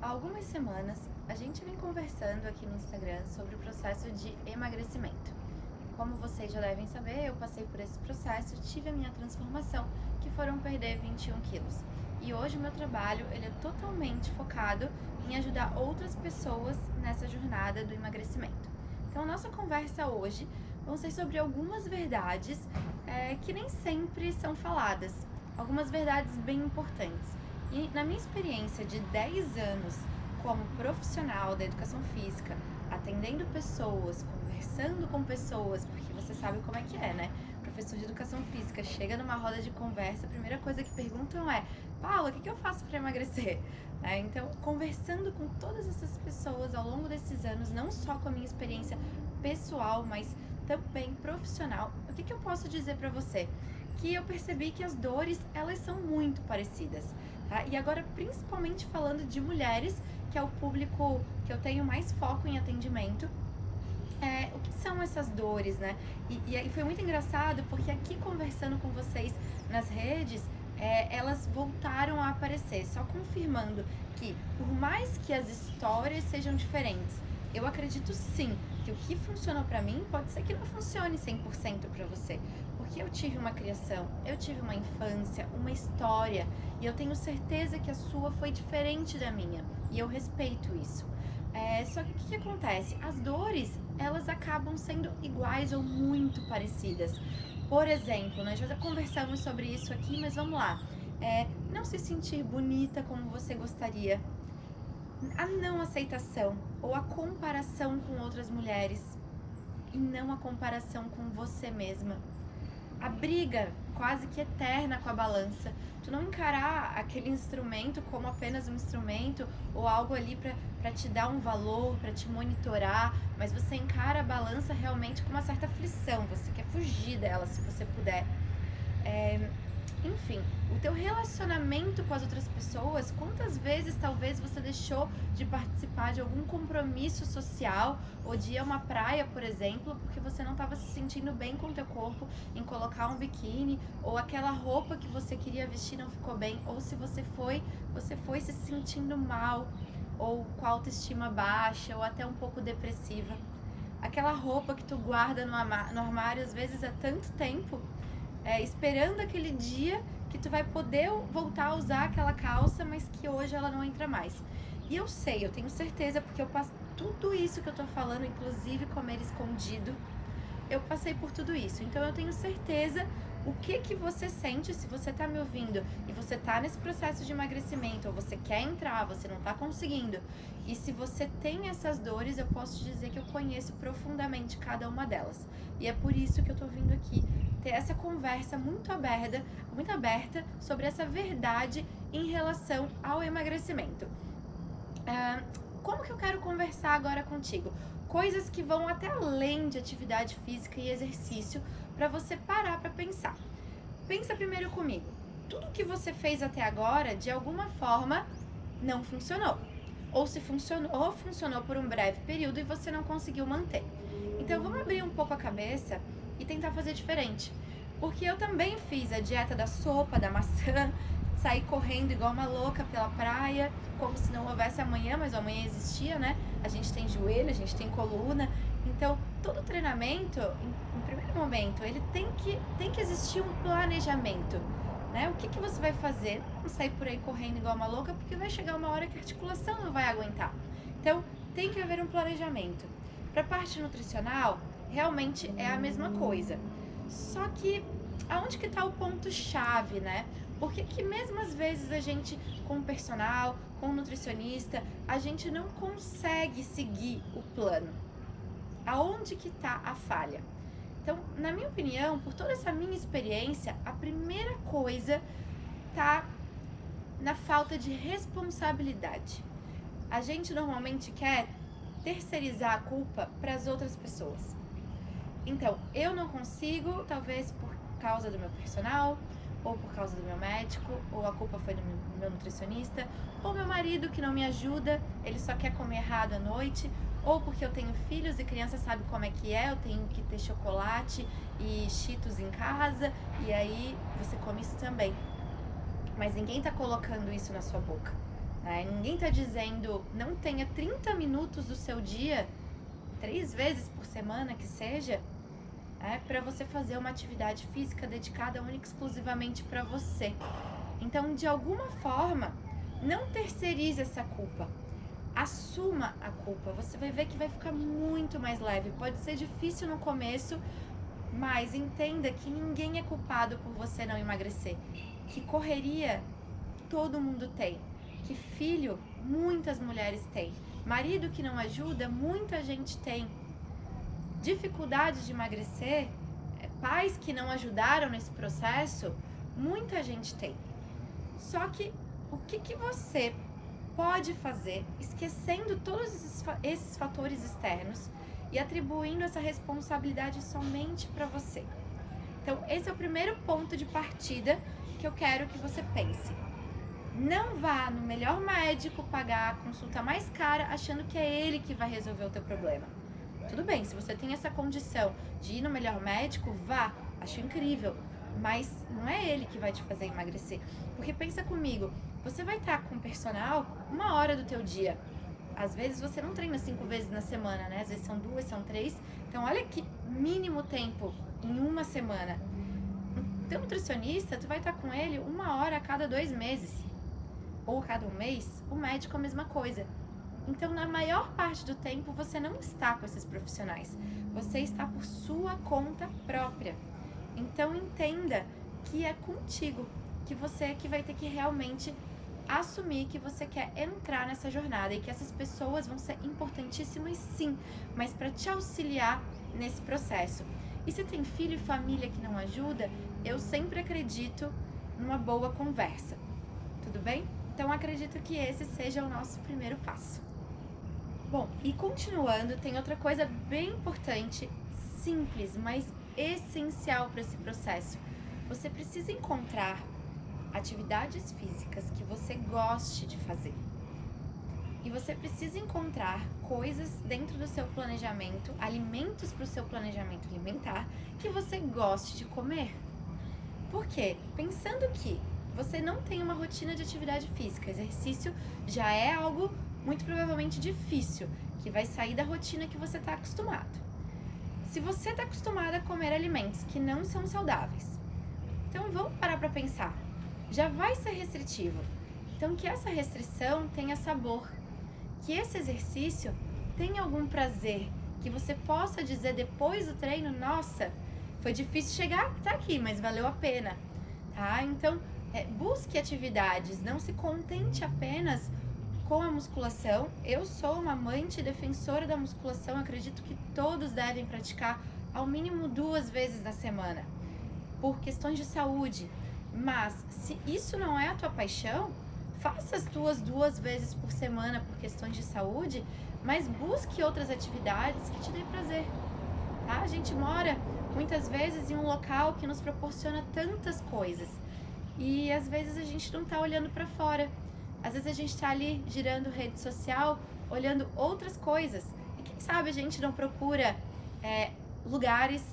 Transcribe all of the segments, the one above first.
Há algumas semanas, a gente vem conversando aqui no Instagram sobre o processo de emagrecimento. Como vocês já devem saber, eu passei por esse processo, tive a minha transformação, que foram perder 21 quilos. E hoje o meu trabalho ele é totalmente focado em ajudar outras pessoas nessa jornada do emagrecimento. Então, nossa conversa hoje vão ser sobre algumas verdades que nem sempre são faladas, algumas verdades bem importantes. E na minha experiência de 10 anos como profissional da educação física, atendendo pessoas, conversando com pessoas, porque você sabe como é que é, né? Professor de educação física chega numa roda de conversa, a primeira coisa que perguntam é: Paula, o que eu faço para emagrecer? Então, conversando com todas essas pessoas ao longo desses anos, não só com a minha experiência pessoal, mas também profissional, o que eu posso dizer para você? Que eu percebi que as dores, elas são muito parecidas, tá? E agora, principalmente falando de mulheres, que é o público que eu tenho mais foco em atendimento, o que são essas dores, né? E foi muito engraçado, porque aqui conversando com vocês nas redes, elas voltaram a aparecer, só confirmando que, por mais que as histórias sejam diferentes, eu acredito sim que o que funcionou pra mim pode ser que não funcione 100% pra você, porque eu tive uma criação, eu tive uma infância, uma história, e eu tenho certeza que a sua foi diferente da minha, e eu respeito isso. Só que o que acontece? As dores, elas acabam sendo iguais ou muito parecidas. Por exemplo, nós já conversamos sobre isso aqui, mas vamos lá. Não se sentir bonita como você gostaria, a não aceitação ou a comparação com outras mulheres e não a comparação com você mesma. A briga quase que eterna com a balança. Tu não encarar aquele instrumento como apenas um instrumento ou algo ali para te dar um valor, para te monitorar, mas você encara a balança realmente com uma certa aflição. Você quer fugir dela se você puder. Enfim, o teu relacionamento com as outras pessoas, quantas vezes talvez você deixou de participar de algum compromisso social ou de ir a uma praia, por exemplo, porque você não estava se sentindo bem com o teu corpo em colocar um biquíni, ou aquela roupa que você queria vestir não ficou bem, ou se você foi se sentindo mal, ou com a autoestima baixa, ou até um pouco depressiva. Aquela roupa que tu guarda no armário às vezes há tanto tempo, esperando aquele dia que tu vai poder voltar a usar aquela calça, mas que hoje ela não entra mais. E eu sei, eu tenho certeza, porque eu passo tudo isso que eu tô falando, inclusive comer escondido, eu passei por tudo isso. Então eu tenho certeza o que você sente se você tá me ouvindo e você tá nesse processo de emagrecimento, ou você quer entrar, você não tá conseguindo. E se você tem essas dores, eu posso te dizer que eu conheço profundamente cada uma delas. E é por isso que eu tô vindo aqui ter essa conversa muito aberta sobre essa verdade em relação ao emagrecimento. Como que eu quero conversar agora contigo? Coisas que vão até além de atividade física e exercício, para você parar para pensar. Pensa primeiro comigo. Tudo que você fez até agora, de alguma forma, não funcionou. Ou se funcionou, funcionou por um breve período e você não conseguiu manter. Então vamos abrir um pouco a cabeça e tentar fazer diferente. Porque eu também fiz a dieta da sopa, da maçã, saí correndo igual uma louca pela praia, como se não houvesse amanhã, mas o amanhã existia, né? A gente tem joelho, a gente tem coluna. Então, todo treinamento, em primeiro momento, ele tem que existir um planejamento, né? O que você vai fazer? Não sair por aí correndo igual uma louca, porque vai chegar uma hora que a articulação não vai aguentar. Então, tem que haver um planejamento. Para a parte nutricional, realmente é a mesma coisa. Só que, aonde que tá o ponto-chave, né? Porque que mesmo às vezes a gente, com o personal, com o nutricionista, a gente não consegue seguir o plano. Aonde que tá a falha? Então, na minha opinião, por toda essa minha experiência, a primeira coisa tá na falta de responsabilidade. A gente normalmente quer terceirizar a culpa para as outras pessoas. Então, eu não consigo, talvez por causa do meu personal, ou por causa do meu médico, ou a culpa foi do meu nutricionista, ou meu marido que não me ajuda, ele só quer comer errado à noite, ou porque eu tenho filhos e criança sabe como é que é, eu tenho que ter chocolate e Cheetos em casa, e aí você come isso também. Mas ninguém tá colocando isso na sua boca. né? Ninguém tá dizendo não tenha 30 minutos do seu dia, 3 vezes por semana que seja, para você fazer uma atividade física dedicada única e exclusivamente para você. Então, de alguma forma, não terceirize essa culpa. Assuma a culpa. Você vai ver que vai ficar muito mais leve. Pode ser difícil no começo, mas entenda que ninguém é culpado por você não emagrecer. Que correria todo mundo tem. Que filho muitas mulheres têm. Marido que não ajuda, muita gente tem. Dificuldade de emagrecer, pais que não ajudaram nesse processo, muita gente tem. Só que o que você pode fazer, esquecendo todos esses fatores externos e atribuindo essa responsabilidade somente para você? Então, esse é o primeiro ponto de partida que eu quero que você pense. Não vá no melhor médico pagar a consulta mais cara achando que é ele que vai resolver o teu problema. Tudo bem, se você tem essa condição de ir no melhor médico, vá, acho incrível, mas não é ele que vai te fazer emagrecer. Porque pensa comigo, você vai estar com o personal 1 hora do teu dia. Às vezes você não treina 5 vezes na semana, né? Às vezes são 2, são 3. Então olha que mínimo tempo em uma semana. O teu nutricionista, tu vai estar com ele 1 hora a cada 2 meses. Ou a cada 1 mês, o médico é a mesma coisa. Então, na maior parte do tempo, você não está com esses profissionais. Você está por sua conta própria. Então, entenda que é contigo, que você é que vai ter que realmente assumir que você quer entrar nessa jornada e que essas pessoas vão ser importantíssimas sim, mas para te auxiliar nesse processo. E se tem filho e família que não ajuda, eu sempre acredito numa boa conversa. Tudo bem? Então, acredito que esse seja o nosso primeiro passo. Bom, e continuando, tem outra coisa bem importante, simples, mas essencial para esse processo. Você precisa encontrar atividades físicas que você goste de fazer. E você precisa encontrar coisas dentro do seu planejamento, alimentos para o seu planejamento alimentar, que você goste de comer. Por quê? Pensando que você não tem uma rotina de atividade física, exercício já é algo muito provavelmente difícil, que vai sair da rotina que você está acostumado. Se você está acostumado a comer alimentos que não são saudáveis, então vamos parar para pensar, já vai ser restritivo. Então que essa restrição tenha sabor, que esse exercício tenha algum prazer, que você possa dizer depois do treino, nossa, foi difícil chegar até aqui, mas valeu a pena, tá? Então, busque atividades, não se contente apenas com a musculação. Eu sou uma amante e defensora da musculação, acredito que todos devem praticar ao mínimo 2 vezes na semana, por questões de saúde. Mas, se isso não é a tua paixão, faça as tuas 2 vezes por semana por questões de saúde, mas busque outras atividades que te dêem prazer, tá? A gente mora muitas vezes em um local que nos proporciona tantas coisas e às vezes a gente não tá olhando para fora. Às vezes a gente tá ali girando rede social, olhando outras coisas. E quem sabe a gente não procura lugares,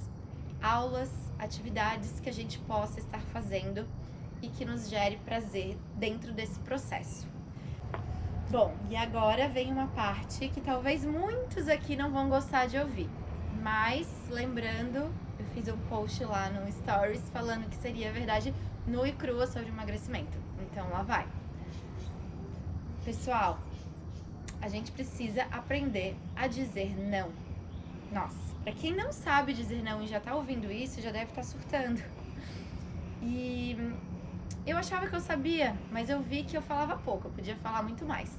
aulas, atividades que a gente possa estar fazendo e que nos gere prazer dentro desse processo. Bom, e agora vem uma parte que talvez muitos aqui não vão gostar de ouvir. Mas, lembrando, eu fiz um post lá no Stories falando que seria verdade nua e crua sobre emagrecimento. Então, lá vai. Pessoal, a gente precisa aprender a dizer não. Nossa, pra quem não sabe dizer não e já tá ouvindo isso, já deve estar surtando. E eu achava que eu sabia, mas eu vi que eu falava pouco, eu podia falar muito mais.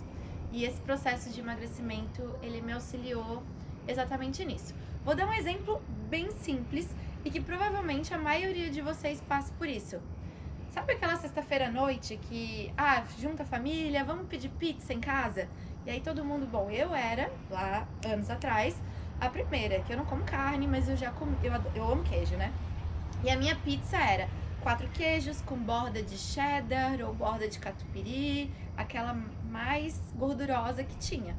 E esse processo de emagrecimento, ele me auxiliou exatamente nisso. Vou dar um exemplo bem simples e que provavelmente a maioria de vocês passa por isso. Sabe aquela sexta-feira à noite que, junta a família, vamos pedir pizza em casa? E aí todo mundo, bom, eu era, lá anos atrás, a primeira, que eu não como carne, mas eu já como, eu amo queijo, né? E a minha pizza era 4 queijos com borda de cheddar ou borda de catupiry, aquela mais gordurosa que tinha.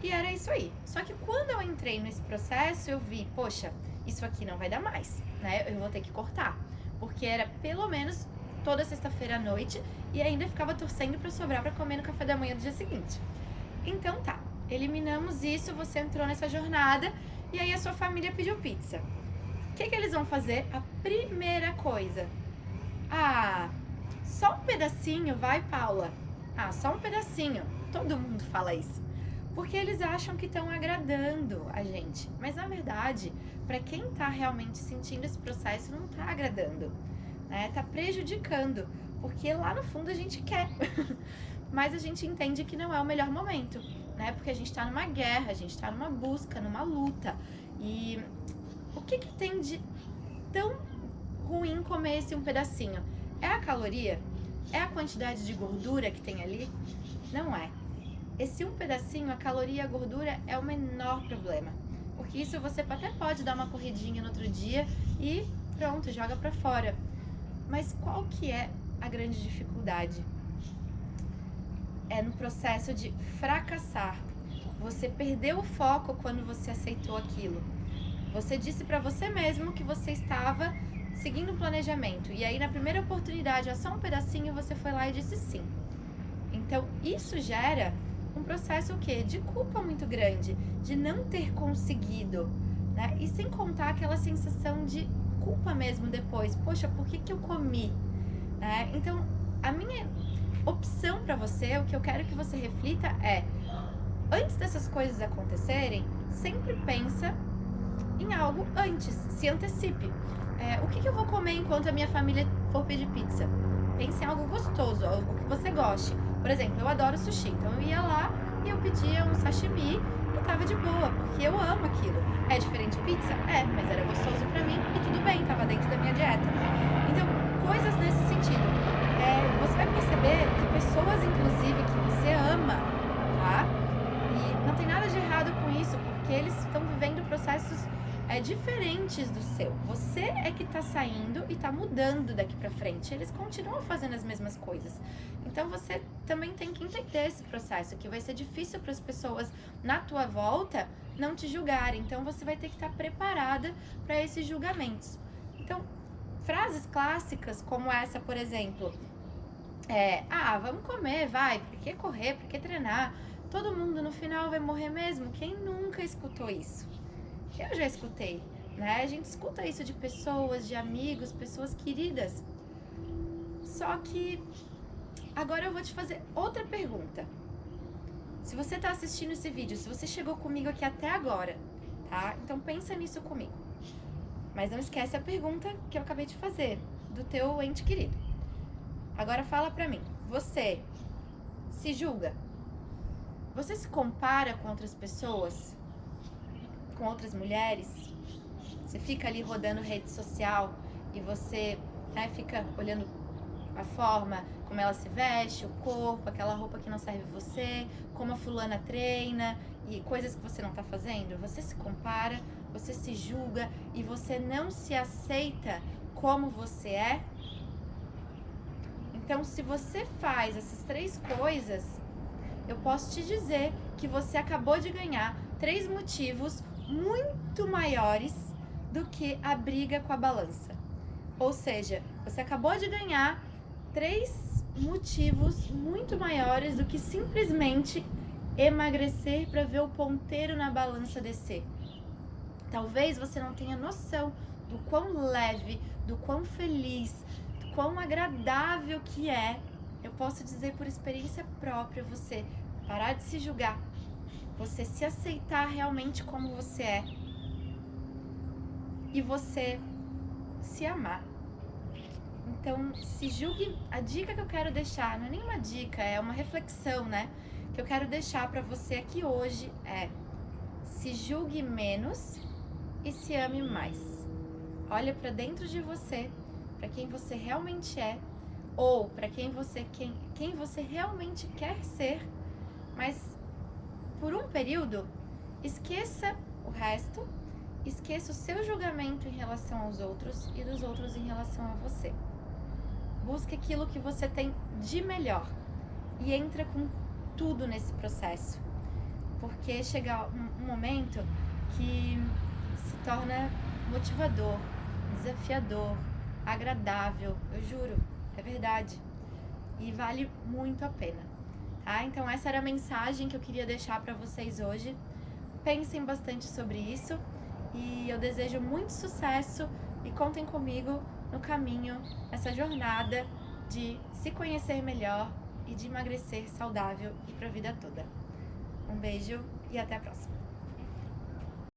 E era isso aí. Só que quando eu entrei nesse processo, eu vi, poxa, isso aqui não vai dar mais, né? Eu vou ter que cortar. Porque era pelo menos toda sexta-feira à noite e ainda ficava torcendo para sobrar para comer no café da manhã do dia seguinte. Então tá, eliminamos isso, você entrou nessa jornada e aí a sua família pediu pizza. O que eles vão fazer? A primeira coisa. Ah, só um pedacinho, vai, Paula. Ah, só um pedacinho. Todo mundo fala isso. Porque eles acham que estão agradando a gente. Mas na verdade, para quem tá realmente sentindo esse processo, não tá agradando, né? Tá prejudicando. Porque lá no fundo a gente quer. Mas a gente entende que não é o melhor momento, né? Porque a gente tá numa guerra, a gente tá numa busca, numa luta. E o que tem de tão ruim comer esse um pedacinho? É a caloria? É a quantidade de gordura que tem ali? Não é. Esse um pedacinho, a caloria e a gordura é o menor problema. Porque isso você até pode dar uma corridinha no outro dia e pronto, joga pra fora. Mas qual que é a grande dificuldade? É no processo de fracassar. Você perdeu o foco quando você aceitou aquilo. Você disse pra você mesmo que você estava seguindo um planejamento. E aí na primeira oportunidade, só um pedacinho, você foi lá e disse sim. Então isso gera um processo o quê? De culpa muito grande, de não ter conseguido, né? E sem contar aquela sensação de culpa mesmo depois. Poxa, por que eu comi? Né? Então, a minha opção para você, o que eu quero que você reflita é, antes dessas coisas acontecerem, sempre pensa em algo antes, se antecipe. O que eu vou comer enquanto a minha família for pedir pizza? Pense em algo gostoso, algo que você goste. Por exemplo, eu adoro sushi, então eu ia lá e eu pedia um sashimi e tava de boa, porque eu amo aquilo. É diferente de pizza? É, mas era gostoso pra mim e tudo bem, tava dentro da minha dieta. Então, coisas nesse sentido. Você vai perceber que pessoas, inclusive, que você ama, tá? E não tem nada de errado com isso, porque eles estão vivendo processos diferentes do seu. Você é que tá saindo e tá mudando daqui pra frente. Eles continuam fazendo as mesmas coisas. Então você também tem que entender esse processo, que vai ser difícil para as pessoas na tua volta não te julgarem. Então você vai ter que estar preparada para esses julgamentos. Então, frases clássicas como essa, por exemplo, vamos comer, vai, por que correr, por que treinar? Todo mundo no final vai morrer mesmo. Quem nunca escutou isso? Eu já escutei, né? A gente escuta isso de pessoas, de amigos, pessoas queridas. Só que agora eu vou te fazer outra pergunta. Se você tá assistindo esse vídeo, se você chegou comigo aqui até agora, tá? Então pensa nisso comigo. Mas não esquece a pergunta que eu acabei de fazer, do teu ente querido. Agora fala pra mim, você se julga? Você se compara com outras pessoas? Com outras mulheres? Você fica ali rodando rede social e você fica olhando a forma como ela se veste, o corpo, aquela roupa que não serve você, como a fulana treina e coisas que você não tá fazendo. Você se compara, você se julga e você não se aceita como você é. Então, se você faz essas três coisas, eu posso te dizer que você acabou de ganhar 3 motivos muito maiores do que a briga com a balança. Ou seja, você acabou de ganhar 3 motivos muito maiores do que simplesmente emagrecer para ver o ponteiro na balança descer. Talvez você não tenha noção do quão leve, do quão feliz, do quão agradável que é. Eu posso dizer por experiência própria, você parar de se julgar, você se aceitar realmente como você é e você se amar. Então, se julgue. A dica que eu quero deixar, não é nenhuma dica, é uma reflexão, né? Que eu quero deixar pra você aqui hoje é: se julgue menos e se ame mais. Olha pra dentro de você, pra quem você realmente é, ou pra quem você realmente quer ser, mas por um período, esqueça o resto, esqueça o seu julgamento em relação aos outros e dos outros em relação a você. Busque aquilo que você tem de melhor e entra com tudo nesse processo, porque chega um momento que se torna motivador, desafiador, agradável, eu juro. É verdade. E vale muito a pena, tá? Então essa era a mensagem que eu queria deixar para vocês hoje. Pensem bastante sobre isso e eu desejo muito sucesso e contem comigo no caminho, nessa jornada de se conhecer melhor e de emagrecer saudável e para a vida toda. Um beijo e até a próxima!